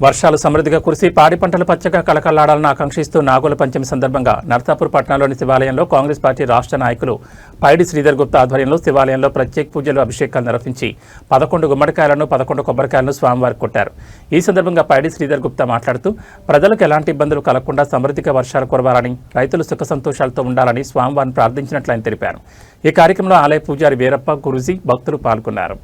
వర్షాలు సమృద్ధిగా కురిసి పాడి పంటలు పచ్చగా కలకల్లాడాలని ఆకాంక్షిస్తూ నాగుల పంచమి సందర్భంగా నర్సాపూర్ పట్టణంలోని శివాలయంలో కాంగ్రెస్ పార్టీ రాష్ట్ర నాయకులు పైడి శ్రీధర్ గుప్తా ఆధ్వర్యంలో శివాలయంలో ప్రత్యేక పూజలు అభిషేకాలు నిర్వహించి 11 గుమ్మడికాయలను 11 కొబ్బరికాయలను స్వామివారికి కొట్టారు. ఈ సందర్భంగా పైడి శ్రీధర్ గుప్తా మాట్లాడుతూ ప్రజలకు ఎలాంటి ఇబ్బందులు కలగకుండా సమృద్ధిగా వర్షాలు కురవాలని, రైతులు సుఖ సంతోషాలతో ఉండాలని స్వామివారిని ప్రార్థించినట్లు ఆయన తెలిపారు. ఈ కార్యక్రమంలో ఆలయ పూజారి వీరప్ప, గురూజీ, భక్తులు పాల్గొన్నారు.